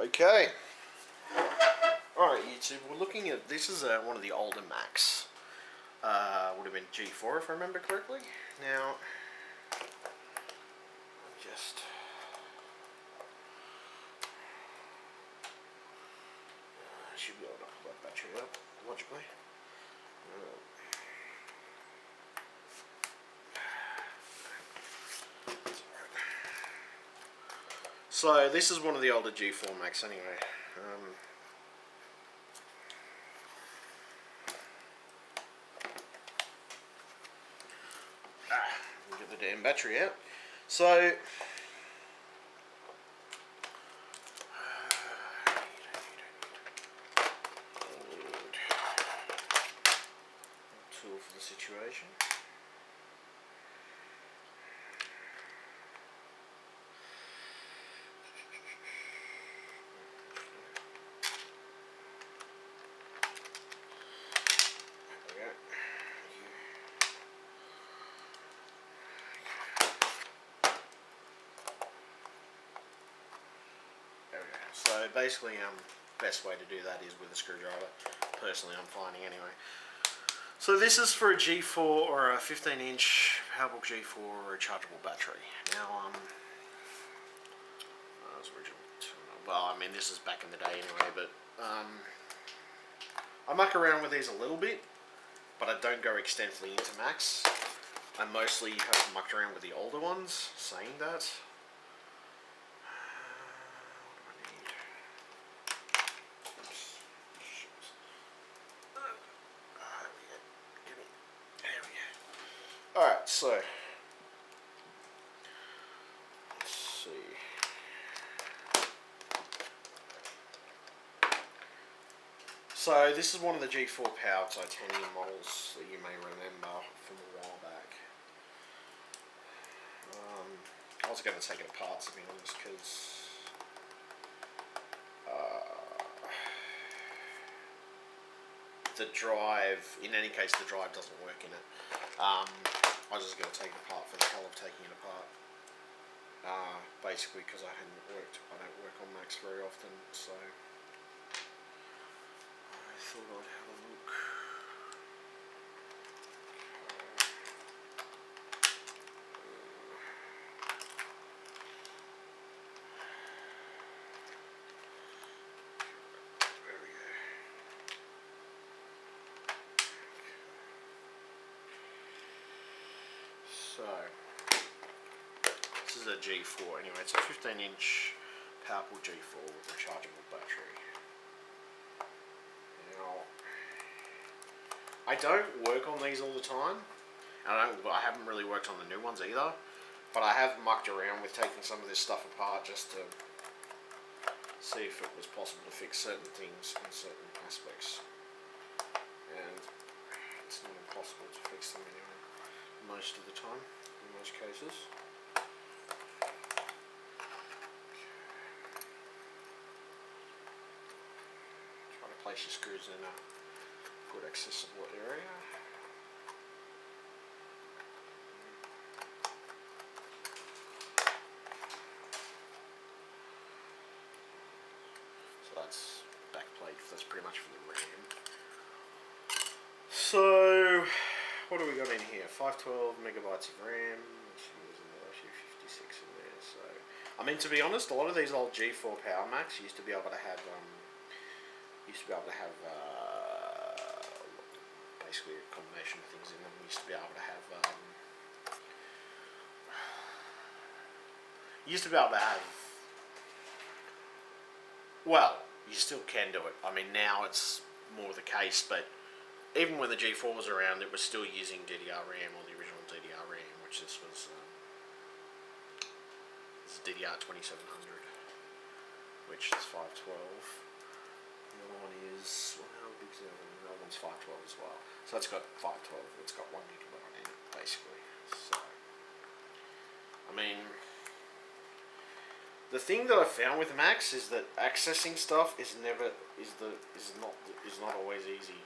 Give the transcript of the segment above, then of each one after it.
Okay. Alright YouTube, we're looking at, this is one of the older Macs. Would have been G4 if I remember correctly. Now, just... I should be able to pull that battery up, logically. So this is one of the older G4 Macs anyway. Get the damn battery out. So tool for the situation. So basically, best way to do that is with a screwdriver. Personally, I'm finding anyway. So this is for a G4 or a 15-inch PowerBook G4 or a chargeable battery. Now, well, I mean, this is back in the day anyway, but I muck around with these a little bit, but I don't go extensively into Macs. I mostly have mucked around with the older ones. Saying that. Alright, so let's see. So this is one of the G4 Power titanium models that you may remember from a while back. I was going to take it apart, to be honest, because the drive, in any case, the drive doesn't work in it. I was just going to take it apart for the hell of taking it apart. Basically because I don't work on Macs very often, so I thought I'd have a look. So, this is a G4 anyway, it's a 15-inch PowerBook G4 with a chargeable battery. Now, I don't work on these all the time, and I haven't really worked on the new ones either, but I have mucked around with taking some of this stuff apart just to see if it was possible to fix certain things in certain aspects. And it's not impossible to fix them anyway. Most of the time, in most cases. Try to place your screws in a good accessible area. So that's back plate, that's pretty much for the RAM. So what do we got in here? 512 megabytes of RAM. There's actually 56 in there. So, I mean, to be honest, a lot of these old G4 Power Macs used to be able to have, basically a combination of things in them. Used to be able to have, well, you still can do it. I mean, now it's more the case, but even when the G4 was around, it was still using DDR-RAM, or the original DDR-RAM, which this was DDR 2700, which is 512. The other one is, well, how big is the other one? The other one's 512 as well. So it's got 512, it's got 1 gigabyte in it, basically. So, I mean, the thing that I found with Macs is that accessing stuff is not always easy.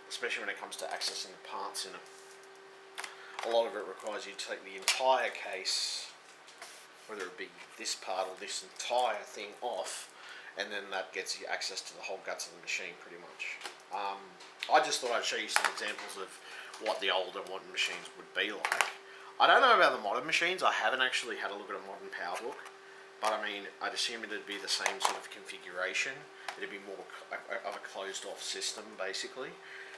Especially when it comes to accessing the parts in it. A lot of it requires you to take the entire case, whether it be this part or this entire thing off, and then that gets you access to the whole guts of the machine pretty much. I just thought I'd show you some examples of what the older modern machines would be like. I don't know about the modern machines. I haven't actually had a look at a modern PowerBook, but I mean, I'd assume it'd be the same sort of configuration. It'd be more of a closed-off system, basically.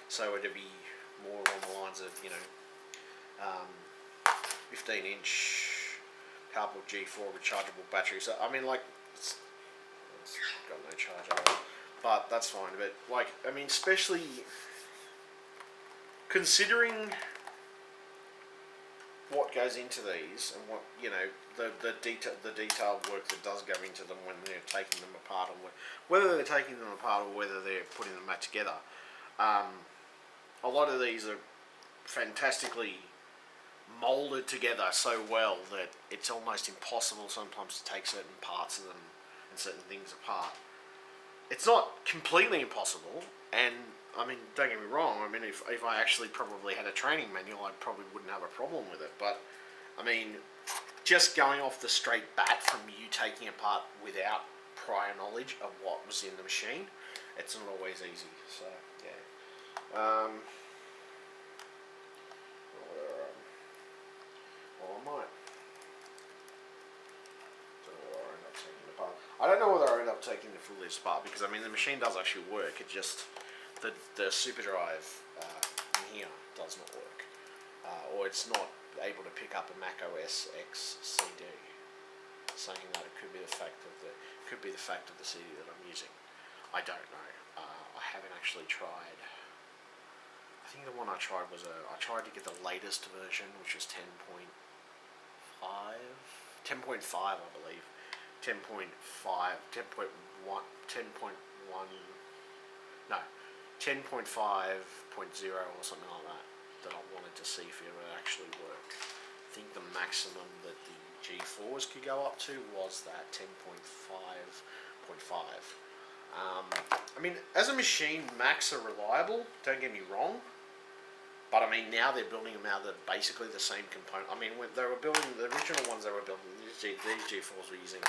So it'd be more along the lines of, 15-inch PowerBook G4 rechargeable battery. So I mean, like, it's got no charge at all, but that's fine. But like, I mean, especially considering what goes into these and what the detailed work that does go into them when they're taking them apart, or whether they're taking them apart or whether they're putting them back together. A lot of these are fantastically molded together so well that it's almost impossible sometimes to take certain parts of them and certain things apart. It's not completely impossible, and I mean, don't get me wrong, I mean, if I actually probably had a training manual, I probably wouldn't have a problem with it, but I mean, just going off the straight bat from you taking apart without prior knowledge of what was in the machine, it's not always easy. So yeah. I don't know whether I end up taking the full list apart, because I mean, the machine does actually work. It just the super drive in here does not work, or it's not able to pick up a Mac OS X CD, saying that it could be the fact of the CD that I'm using. I don't know. I haven't actually tried. I think the one I tried was I tried to get the latest version, which was 10.5, I believe. 10.5, 10.1, 10.1, no, 10.5.0 or something like that I wanted to see if it would actually work. I think the maximum that the G4s could go up to was that 10.5.5. I mean, as a machine, Macs are reliable, don't get me wrong, but I mean, now they're building them out of basically the same component. I mean, when they were building, the original ones they were building, these G4s were using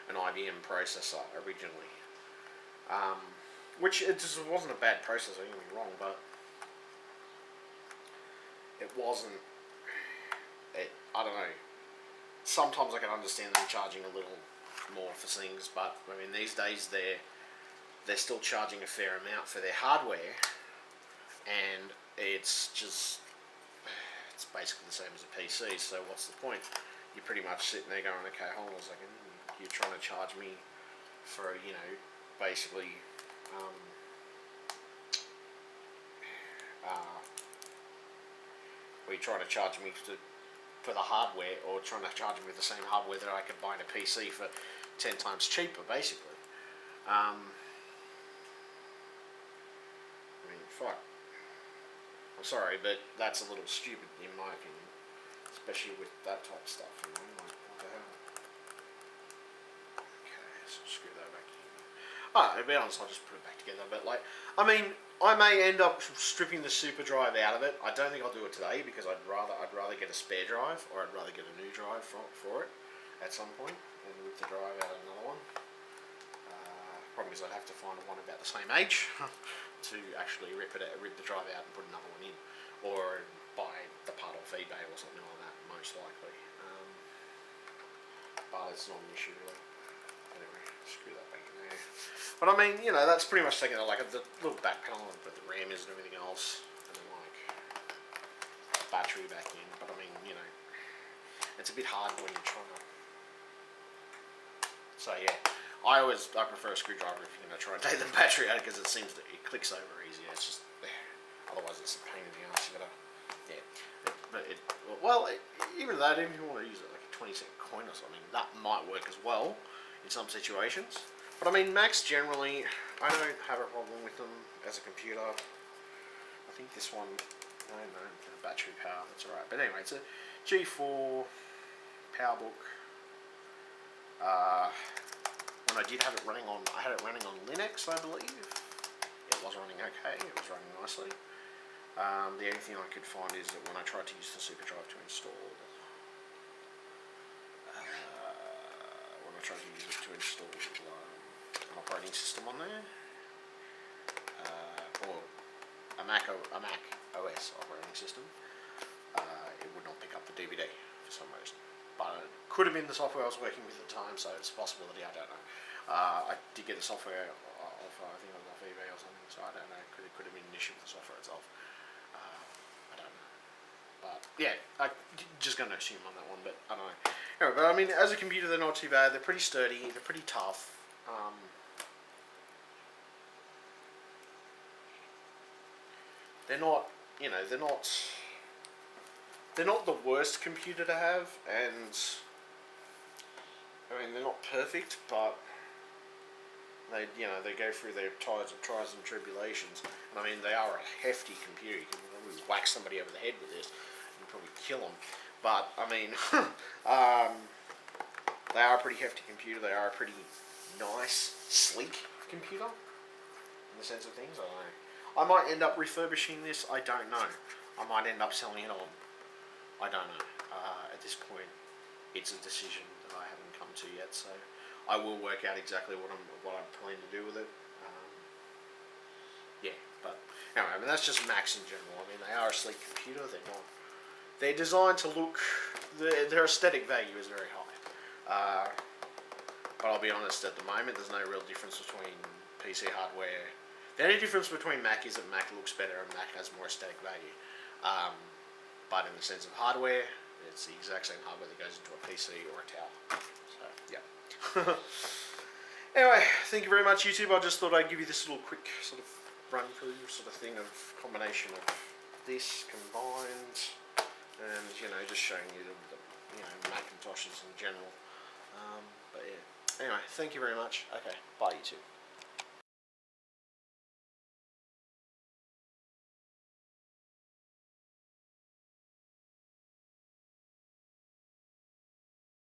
an IBM processor originally, which it just wasn't a bad processor, don't get me wrong, but it wasn't, I don't know, sometimes I can understand them charging a little more for things, but I mean, these days they're still charging a fair amount for their hardware, and it's basically the same as a PC, so what's the point? You're pretty much sitting there going, okay, hold on a second, you're trying to charge me for, basically, are you trying to charge me for the hardware, or trying to charge me with the same hardware that I could buy in a PC for 10 times cheaper, basically? I mean, fuck. I'm sorry, but that's a little stupid in my opinion, especially with that type of stuff. Like, what the hell? Okay, so screw that back in. To be honest, I'll just put it back together. But like, I mean, I may end up stripping the super drive out of it. I don't think I'll do it today, because I'd rather get a spare drive, or I'd rather get a new drive for it at some point, and rip the drive out of another one. Problem is, I'd have to find one about the same age to actually rip the drive out and put another one in, or buy the part off eBay or something like that, most likely. But it's not an issue really. Anyway, screw that back in there. But I mean, that's pretty much taking like the little back panel and put the RAM is and everything else, and then like battery back in. But I mean, it's a bit hard when you're trying to. So yeah. I prefer a screwdriver if you're going to try and take the battery out, because it clicks over easier. It's just, otherwise it's a pain in the ass. You gotta, even if you want to use it like a 20-cent coin or something, that might work as well in some situations. But I mean, Macs generally, I don't have a problem with them as a computer. I think this one, no, battery power, that's alright. But anyway, it's a G4 PowerBook. When I did have it running on, I had it running on Linux, I believe. It was running okay, it was running nicely. The only thing I could find is that when I tried to use the super drive to install, an operating system on there, or a Mac OS operating system, it would not pick up the DVD for some reason. But it could have been the software I was working with at the time, so it's a possibility, I don't know. I did get the software off, I think it was off eBay or something, so I don't know. It could have been an issue with the software itself. I don't know. But yeah, I'm just going to assume on that one, but I don't know. Anyway, but I mean, as a computer, they're not too bad. They're pretty sturdy. They're pretty tough. They're not, you know, they're not the worst computer to have, and I mean, they're not perfect, but they, you know, they go through their trials and tribulations. And I mean, they are a hefty computer. You can probably whack somebody over the head with this and probably kill them. But I mean, they are a pretty hefty computer. They are a pretty nice, sleek computer in the sense of things. I don't know. I might end up refurbishing this. I don't know. I might end up selling it on. I don't know. At this point, it's a decision that I haven't come to yet. So I will work out exactly what I'm planning to do with it. Yeah, but anyway, I mean, that's just Macs in general. I mean, they are a sleek computer. They're designed to look. Their aesthetic value is very high. But I'll be honest. At the moment, there's no real difference between PC hardware. The only difference between Mac is that Mac looks better and Mac has more aesthetic value. But in the sense of hardware, it's the exact same hardware that goes into a PC or a tower. So, yeah. Anyway, thank you very much, YouTube. I just thought I'd give you this little quick sort of run through sort of thing of combination of this combined and, you know, just showing you the you know, Macintoshes in general. But yeah. Anyway, thank you very much. Okay, bye, YouTube.